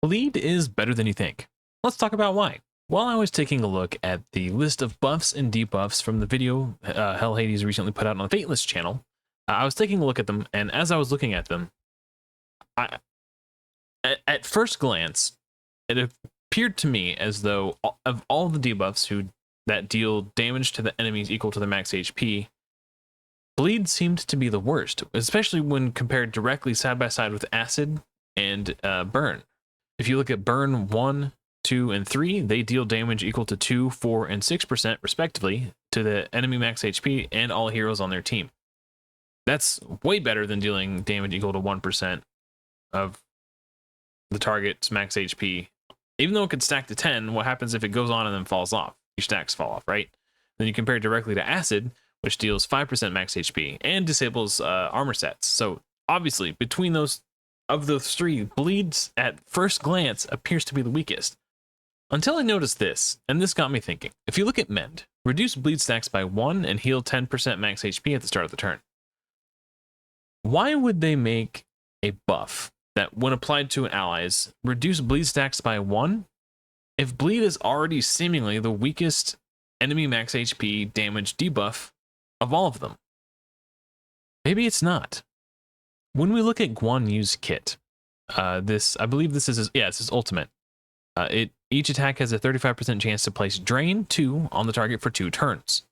Bleed is better than you think. Let's talk about why. While I was taking a look at the list of buffs and debuffs from the video Hell Hades recently put out on the Fateless channel, I was taking a look at them, and as I was looking at them, at first glance, it appeared to me as though of all the debuffs that deal damage to the enemies equal to their max HP, Bleed seemed to be the worst, especially when compared directly side by side with Acid and Burn. If you look at Burn 1, 2, and 3, they deal damage equal to 2, 4, and 6% respectively to the enemy max HP and all heroes on their team. That's way better than dealing damage equal to 1% of the target's max HP. Even though it could stack to 10, what happens if it goes on and then falls off? Your stacks fall off, right? Then you compare it directly to Acid, which deals 5% max HP and disables armor sets. So obviously, between those three, Bleeds at first glance appears to be the weakest. Until I noticed this, and this got me thinking. If you look at Mend, reduce bleed stacks by 1 and heal 10% max HP at the start of the turn. Why would they make a buff that, when applied to allies, reduce bleed stacks by 1 if bleed is already seemingly the weakest enemy max HP damage debuff of all of them? Maybe it's not. When we look at Guan Yu's kit, I believe this is it's his ultimate. Each attack has a 35% chance to place Drain 2 on the target for 2 turns.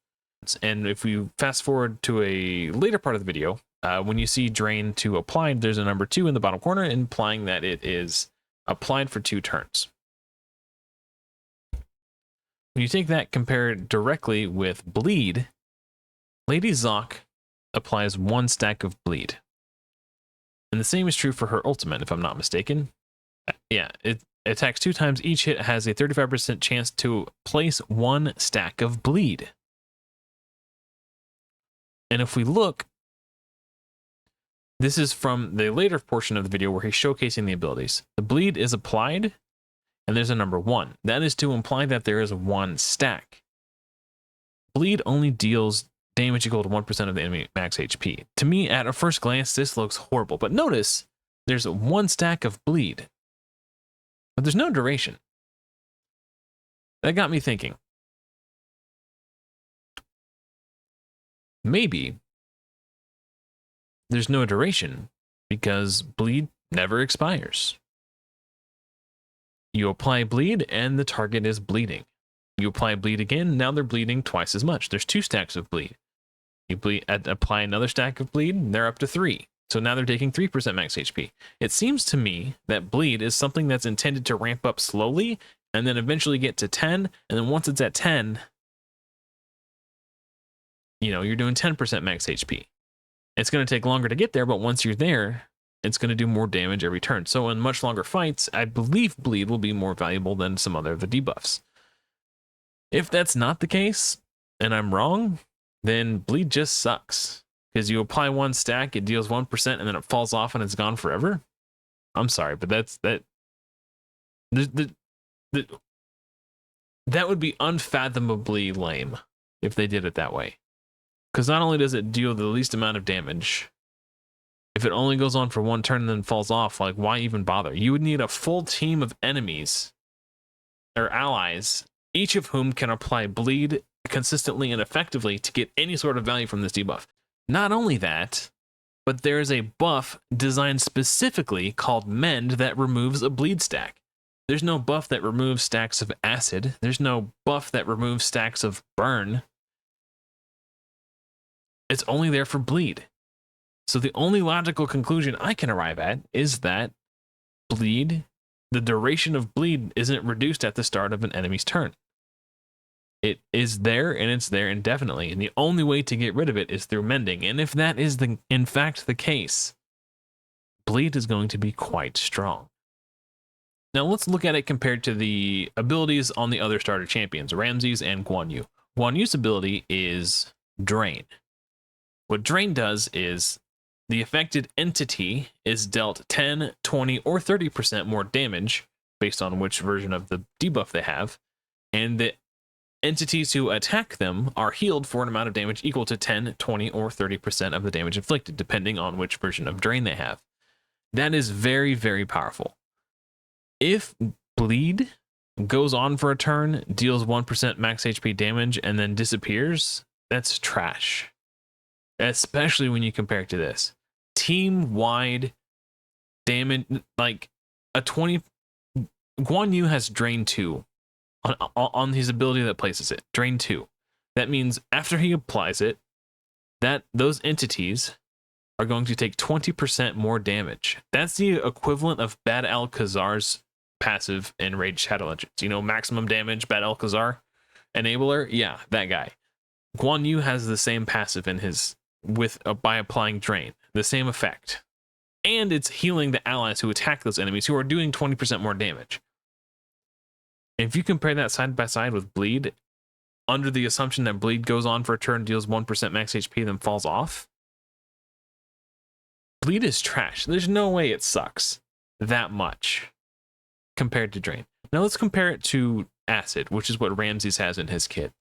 And if we fast forward to a later part of the video, when you see Drain 2 applied, there's a number 2 in the bottom corner, implying that it is applied for 2 turns. When you take that compared directly with Bleed, Lady Zoc applies 1 stack of Bleed. And the same is true for her ultimate, if I'm not mistaken. Yeah, it attacks 2 times. Each hit has a 35% chance to place 1 stack of Bleed. And if we look, this is from the later portion of the video where he's showcasing the abilities. The Bleed is applied, and there's a number 1. That is to imply that there is 1 stack. Bleed only deals damage equal to 1% of the enemy max HP. To me, at a first glance, this looks horrible. But notice, there's 1 stack of Bleed. But there's no duration. That got me thinking. Maybe there's no duration because Bleed never expires. You apply Bleed and the target is bleeding. You apply Bleed again, now they're bleeding twice as much. There's 2 stacks of Bleed. You apply another stack of Bleed, and they're up to 3. So now they're taking 3% max HP. It seems to me that Bleed is something that's intended to ramp up slowly and then eventually get to 10. And then once it's at 10, you're doing 10% max HP. It's going to take longer to get there, but once you're there, it's going to do more damage every turn. So in much longer fights, I believe Bleed will be more valuable than some other of the debuffs. If that's not the case, and I'm wrong, then Bleed just sucks. Because you apply 1 stack, it deals 1%, and then it falls off and it's gone forever. I'm sorry, but that would be unfathomably lame if they did it that way. Because not only does it deal the least amount of damage, if it only goes on for 1 turn and then falls off, like, why even bother? You would need a full team of enemies or allies, each of whom can apply Bleed consistently and effectively to get any sort of value from this debuff. Not only that, but there is a buff designed specifically called Mend that removes a Bleed stack. There's no buff that removes stacks of Acid. There's no buff that removes stacks of Burn. It's only there for Bleed. So the only logical conclusion I can arrive at is that Bleed, the duration of Bleed isn't reduced at the start of an enemy's turn. It is there, and it's there indefinitely, and the only way to get rid of it is through mending. And if that is in fact the case, Bleed is going to be quite strong. Now let's look at it compared to the abilities on the other starter champions, Ramses and Guan Yu. Guan Yu's ability is Drain. What Drain does is the affected entity is dealt 10, 20, or 30% more damage based on which version of the debuff they have, and the entities who attack them are healed for an amount of damage equal to 10, 20, or 30% of the damage inflicted, depending on which version of Drain they have. That is very, very powerful. If bleed goes on for a turn, deals 1% max HP damage, and then disappears, that's trash. Especially when you compare it to this. Team-wide damage, like a 20... Guan Yu has Drain 2 on his ability that places it. Drain 2. That means after he applies it, that those entities are going to take 20% more damage. That's the equivalent of Bad Alcazar's passive in Raid Shadow Legends. You know, maximum damage, Bad Alcazar, enabler. Yeah, that guy. Guan Yu has the same passive in his by applying Drain, the same effect, and it's healing the allies who attack those enemies who are doing 20% more damage. If you compare that side by side with bleed, under the assumption that bleed goes on for a turn, deals 1% max HP, then falls off, bleed is trash. There's no way it sucks that much compared to Drain. Now let's compare it to Acid, which is what Ramses has in his kit.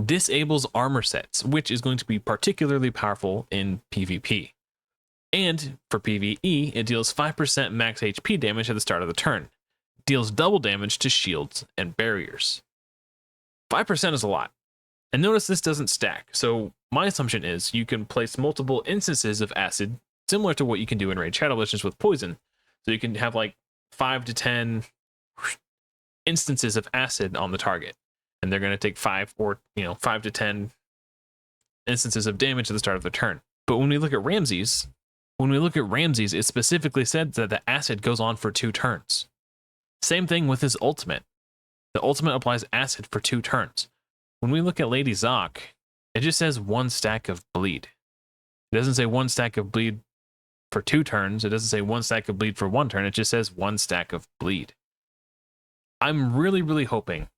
Disables armor sets, which is going to be particularly powerful in PvP. And for PvE, it deals 5% max HP damage at the start of the turn. Deals double damage to shields and barriers. 5% is a lot. And notice this doesn't stack. So my assumption is you can place multiple instances of Acid, similar to what you can do in Raid Shadow Legends with Poison. So you can have like 5 to 10 instances of Acid on the target. And they're going to take 5 to 10 instances of damage at the start of the turn. But when we look at Ramses, it specifically said that the Acid goes on for 2 turns. Same thing with his ultimate. The ultimate applies Acid for 2 turns. When we look at Lady Zoc, it just says 1 stack of bleed. It doesn't say 1 stack of bleed for 2 turns. It doesn't say 1 stack of bleed for 1 turn. It just says 1 stack of bleed. I'm really, really hoping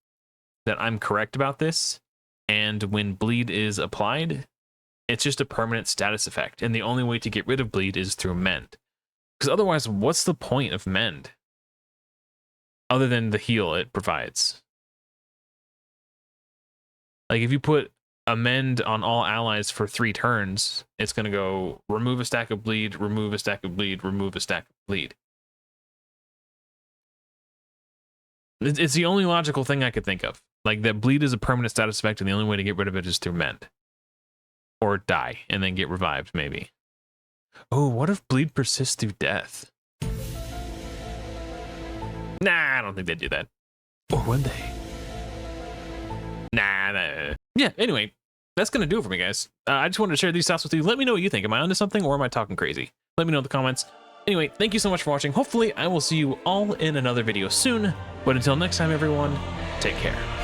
that I'm correct about this, and when bleed is applied, it's just a permanent status effect, and the only way to get rid of bleed is through mend. Because otherwise, what's the point of mend? Other than the heal it provides. Like if you put a mend on all allies for 3 turns, it's going to go remove a stack of bleed, remove a stack of bleed, remove a stack of bleed. It's the only logical thing I could think of. Like that bleed is a permanent status effect, and the only way to get rid of it is through mend. Or die, and then get revived, maybe. Oh, what if bleed persists through death? Nah, I don't think they'd do that. Or would they? Nah. Yeah, anyway, that's going to do it for me, guys. I just wanted to share these thoughts with you. Let me know what you think. Am I onto something, or am I talking crazy? Let me know in the comments. Anyway, thank you so much for watching. Hopefully, I will see you all in another video soon. But until next time, everyone, take care.